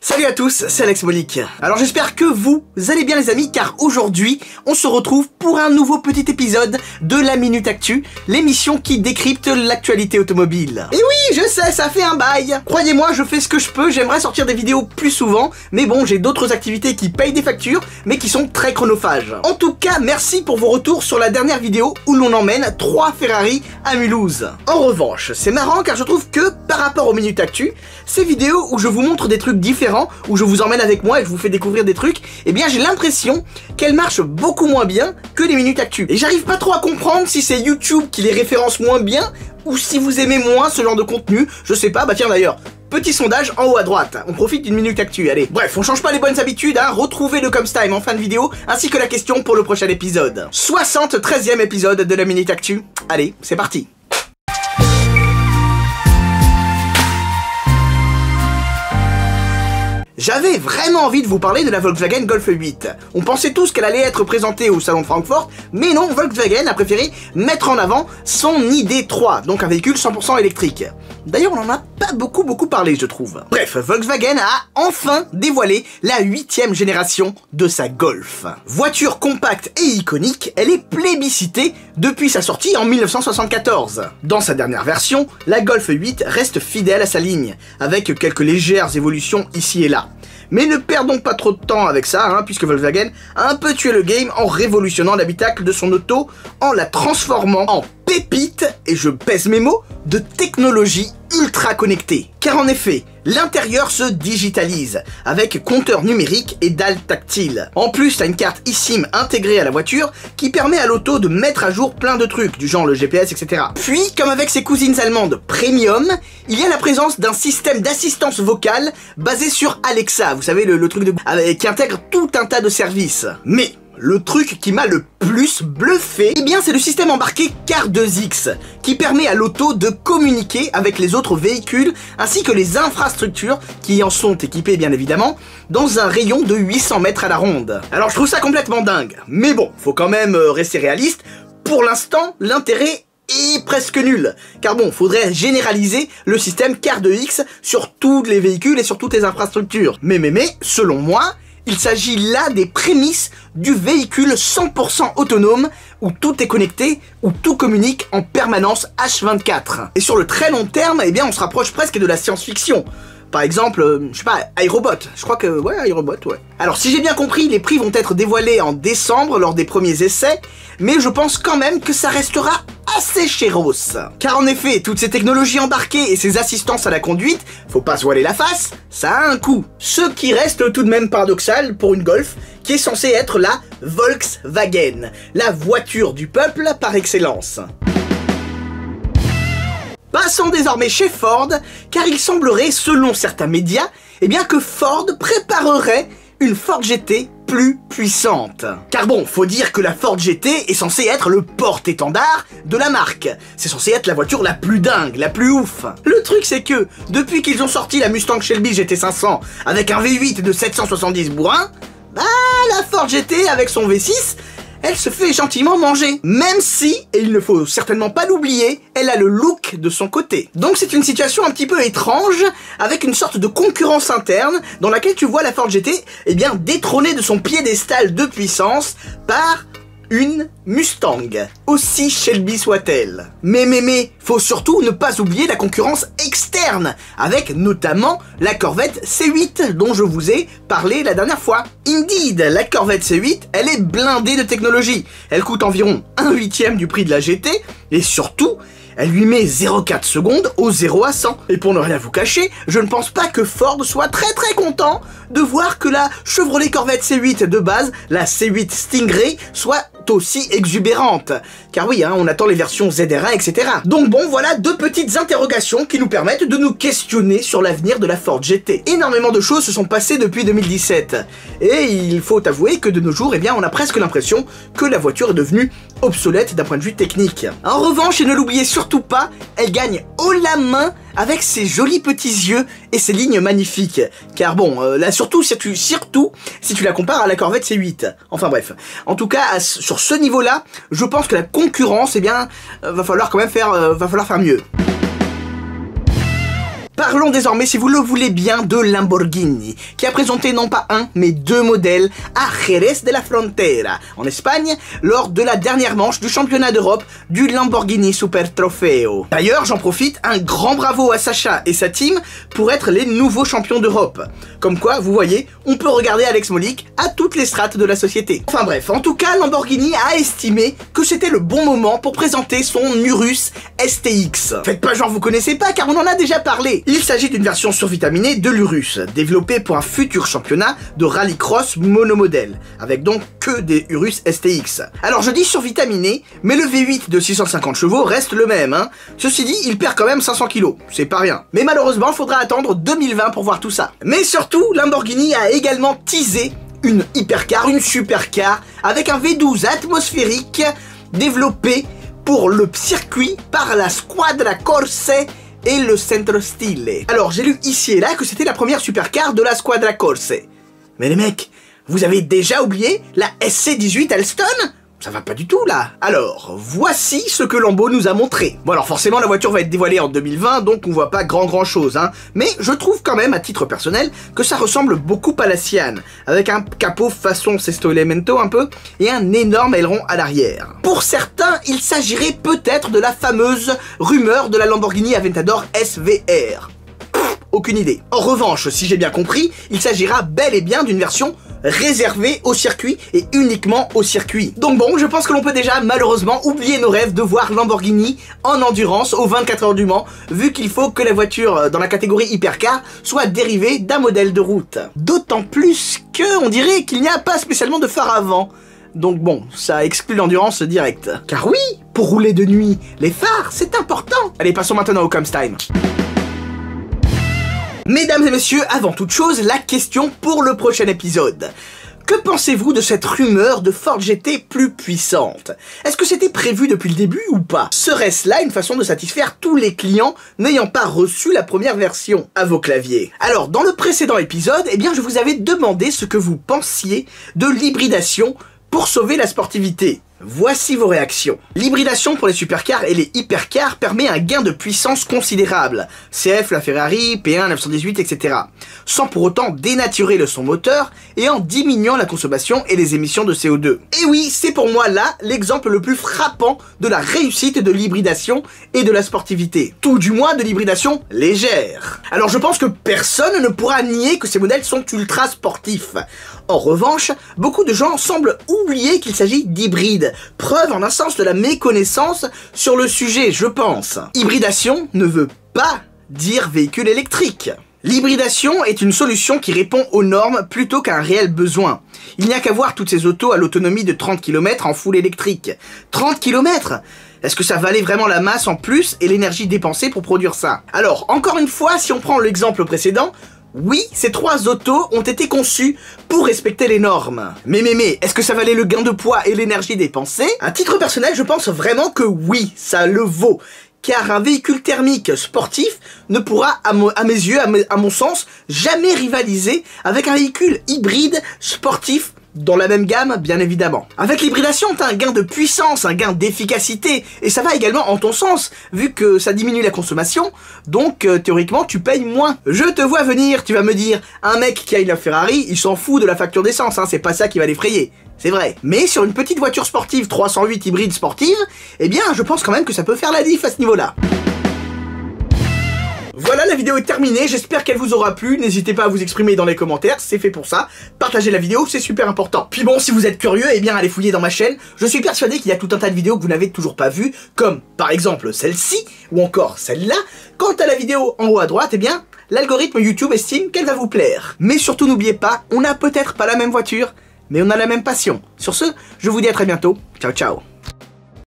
Salut à tous, c'est Alex Molik. Alors j'espère que vous allez bien les amis, car aujourd'hui on se retrouve pour un nouveau petit épisode de la Minute Actu, l'émission qui décrypte l'actualité automobile. Et oui, je sais, ça fait un bail. Croyez-moi, je fais ce que je peux, j'aimerais sortir des vidéos plus souvent, mais bon, j'ai d'autres activités qui payent des factures, mais qui sont très chronophages. En tout cas, merci pour vos retours sur la dernière vidéo où l'on emmène 3 Ferrari à Mulhouse. En revanche, c'est marrant car je trouve que par rapport aux Minutes Actu, ces vidéos où je vous montre des trucs différents, où je vous emmène avec moi et je vous fais découvrir des trucs, eh bien j'ai l'impression qu'elles marchent beaucoup moins bien que les Minutes Actu. Et j'arrive pas trop à comprendre si c'est YouTube qui les référence moins bien, ou si vous aimez moins ce genre de contenu, je sais pas, bah tiens d'ailleurs, petit sondage en haut à droite, on profite d'une Minute Actu, allez. Bref, on change pas les bonnes habitudes, hein, retrouvez le Comes Time en fin de vidéo, ainsi que la question pour le prochain épisode. 73e épisode de la Minute Actu, allez, c'est parti. J'avais vraiment envie de vous parler de la Volkswagen Golf 8. On pensait tous qu'elle allait être présentée au salon de Francfort, mais non, Volkswagen a préféré mettre en avant son ID.3, donc un véhicule 100% électrique. D'ailleurs, on en a pas beaucoup parlé, je trouve. Bref, Volkswagen a enfin dévoilé la 8e génération de sa Golf. Voiture compacte et iconique, elle est plébiscitée depuis sa sortie en 1974. Dans sa dernière version, la Golf 8 reste fidèle à sa ligne, avec quelques légères évolutions ici et là. Mais ne perdons pas trop de temps avec ça, hein, puisque Volkswagen a un peu tué le game en révolutionnant l'habitacle de son auto, en la transformant en pépite, et je pèse mes mots, de technologie ultra connectée. Car en effet, l'intérieur se digitalise, avec compteur numérique et dalle tactile. En plus, t'as une carte eSIM intégrée à la voiture, qui permet à l'auto de mettre à jour plein de trucs, du genre le GPS, etc. Puis, comme avec ses cousines allemandes premium, il y a la présence d'un système d'assistance vocale basé sur Alexa, vous savez, le truc qui intègre tout un tas de services. Mais le truc qui m'a le plus bluffé, eh bien c'est le système embarqué Car2X, qui permet à l'auto de communiquer avec les autres véhicules, ainsi que les infrastructures qui en sont équipées bien évidemment, dans un rayon de 800 mètres à la ronde. Alors je trouve ça complètement dingue, mais bon, faut quand même rester réaliste, pour l'instant l'intérêt est presque nul, car bon, faudrait généraliser le système Car2X sur tous les véhicules et sur toutes les infrastructures. Mais, selon moi, il s'agit là des prémices du véhicule 100% autonome, où tout est connecté, où tout communique en permanence H24. Et sur le très long terme, eh bien on se rapproche presque de la science-fiction. Par exemple, je sais pas, iRobot, je crois que, ouais, iRobot, ouais. Alors si j'ai bien compris, les prix vont être dévoilés en décembre lors des premiers essais, mais je pense quand même que ça restera assez chéros. Car en effet, toutes ces technologies embarquées et ces assistances à la conduite, faut pas se voiler la face, ça a un coût. Ce qui reste tout de même paradoxal pour une Golf, qui est censée être la Volkswagen, la voiture du peuple par excellence. Passons désormais chez Ford, car il semblerait, selon certains médias, eh bien que Ford préparerait une Ford GT plus puissante. Car bon, faut dire que la Ford GT est censée être le porte-étendard de la marque. C'est censé être la voiture la plus dingue, la plus ouf. Le truc c'est que, depuis qu'ils ont sorti la Mustang Shelby GT500 avec un V8 de 770 bourrins, bah la Ford GT avec son V6, elle se fait gentiment manger. Même si, et il ne faut certainement pas l'oublier, elle a le look de son côté. Donc c'est une situation un petit peu étrange, avec une sorte de concurrence interne, dans laquelle tu vois la Ford GT, eh bien, détrônée de son piédestal de puissance par une Mustang, aussi Shelby soit-elle. Mais, faut surtout ne pas oublier la concurrence externe, avec notamment la Corvette C8, dont je vous ai parlé la dernière fois. Indeed, la Corvette C8, elle est blindée de technologie. Elle coûte environ 1/8 du prix de la GT, et surtout, elle lui met 0,4 secondes au 0 à 100. Et pour ne rien vous cacher, je ne pense pas que Ford soit très content de voir que la Chevrolet Corvette C8 de base, la C8 Stingray, soit aussi exubérante. Car oui, hein, on attend les versions ZR1, etc. Donc bon, voilà 2 petites interrogations qui nous permettent de nous questionner sur l'avenir de la Ford GT. Énormément de choses se sont passées depuis 2017. Et il faut avouer que de nos jours, eh bien, on a presque l'impression que la voiture est devenue obsolète d'un point de vue technique. En revanche, et ne l'oubliez surtout pas, elle gagne haut la main avec ses jolis petits yeux et ses lignes magnifiques. Car bon, là surtout si tu la compares à la Corvette C8. Enfin bref. En tout cas, sur ce niveau-là, je pense que la concurrence, eh bien, va falloir quand même faire mieux. Par Parlons désormais, si vous le voulez bien, de Lamborghini, qui a présenté non pas un, mais deux modèles à Jerez de la Frontera, en Espagne, lors de la dernière manche du championnat d'Europe du Lamborghini Super Trofeo. D'ailleurs, j'en profite, un grand bravo à Sacha et sa team pour être les nouveaux champions d'Europe. Comme quoi, vous voyez, on peut regarder Alex Molik à toutes les strates de la société. Enfin bref, en tout cas, Lamborghini a estimé que c'était le bon moment pour présenter son Urus STX. Faites pas genre vous connaissez pas, car on en a déjà parlé. Il s'agit d'une version survitaminée de l'Urus, développée pour un futur championnat de rallycross monomodèle, avec donc que des Urus STX. Alors je dis survitaminé, mais le V8 de 650 chevaux reste le même, hein. Ceci dit, il perd quand même 500 kg, c'est pas rien. Mais malheureusement, il faudra attendre 2020 pour voir tout ça. Mais surtout, Lamborghini a également teasé une hypercar, une supercar, avec un V12 atmosphérique développé pour le circuit par la Squadra Corse et le Centro Stile. Alors j'ai lu ici et là que c'était la première supercar de la Squadra Corse. Mais les mecs, vous avez déjà oublié la SC18 Alston ? Ça va pas du tout là. Alors, voici ce que Lambo nous a montré. Bon alors forcément la voiture va être dévoilée en 2020, donc on voit pas grand chose, hein. Mais je trouve quand même, à titre personnel, que ça ressemble beaucoup à la Sian, avec un capot façon Sesto Elemento un peu, et un énorme aileron à l'arrière. Pour certains, il s'agirait peut-être de la fameuse rumeur de la Lamborghini Aventador SVR. Aucune idée. En revanche, si j'ai bien compris, il s'agira bel et bien d'une version réservée au circuit et uniquement au circuit. Donc bon, je pense que l'on peut déjà malheureusement oublier nos rêves de voir Lamborghini en endurance aux 24 heures du Mans, vu qu'il faut que la voiture dans la catégorie hypercar soit dérivée d'un modèle de route. D'autant plus que on dirait qu'il n'y a pas spécialement de phare avant. Donc bon, ça exclut l'endurance directe. Car oui, pour rouler de nuit, les phares, c'est important. Allez, passons maintenant au Comes Time. Mesdames et messieurs, avant toute chose, la question pour le prochain épisode. Que pensez-vous de cette rumeur de Ford GT plus puissante? Est-ce que c'était prévu depuis le début ou pas? Serait-ce là une façon de satisfaire tous les clients n'ayant pas reçu la première version à vos claviers? Alors, dans le précédent épisode, eh bien, je vous avais demandé ce que vous pensiez de l'hybridation pour sauver la sportivité. Voici vos réactions. L'hybridation pour les supercars et les hypercars permet un gain de puissance considérable, CF la Ferrari, P1 918, etc. Sans pour autant dénaturer le son moteur et en diminuant la consommation et les émissions de CO2. Et oui, c'est pour moi là l'exemple le plus frappant de la réussite de l'hybridation et de la sportivité. Tout du moins de l'hybridation légère. Alors je pense que personne ne pourra nier que ces modèles sont ultra sportifs. En revanche, beaucoup de gens semblent oublier qu'il s'agit d'hybrides. Preuve en un sens de la méconnaissance sur le sujet, je pense. Hybridation ne veut pas dire véhicule électrique. L'hybridation est une solution qui répond aux normes plutôt qu'à un réel besoin. Il n'y a qu'à voir toutes ces autos à l'autonomie de 30 km en full électrique. 30 km ? Est-ce que ça valait vraiment la masse en plus et l'énergie dépensée pour produire ça? Alors, encore une fois, si on prend l'exemple précédent, oui, ces trois autos ont été conçues pour respecter les normes. Mais, est-ce que ça valait le gain de poids et l'énergie dépensée? À titre personnel, je pense vraiment que oui, ça le vaut. Car un véhicule thermique sportif ne pourra, à mes yeux, à mon sens, jamais rivaliser avec un véhicule hybride sportif dans la même gamme, bien évidemment. Avec l'hybridation, t'as un gain de puissance, un gain d'efficacité, et ça va également en ton sens, vu que ça diminue la consommation, donc théoriquement tu payes moins. Je te vois venir, tu vas me dire, un mec qui a une Ferrari, il s'en fout de la facture d'essence, hein, c'est pas ça qui va l'effrayer. C'est vrai. Mais sur une petite voiture sportive 308 hybride sportive, eh bien je pense quand même que ça peut faire la diff à ce niveau-là. Voilà, la vidéo est terminée, j'espère qu'elle vous aura plu, n'hésitez pas à vous exprimer dans les commentaires, c'est fait pour ça, partagez la vidéo, c'est super important. Puis bon, si vous êtes curieux, eh bien allez fouiller dans ma chaîne, je suis persuadé qu'il y a tout un tas de vidéos que vous n'avez toujours pas vues, comme par exemple celle-ci, ou encore celle-là. Quant à la vidéo en haut à droite, eh bien, l'algorithme YouTube estime qu'elle va vous plaire. Mais surtout n'oubliez pas, on n'a peut-être pas la même voiture, mais on a la même passion. Sur ce, je vous dis à très bientôt, ciao ciao.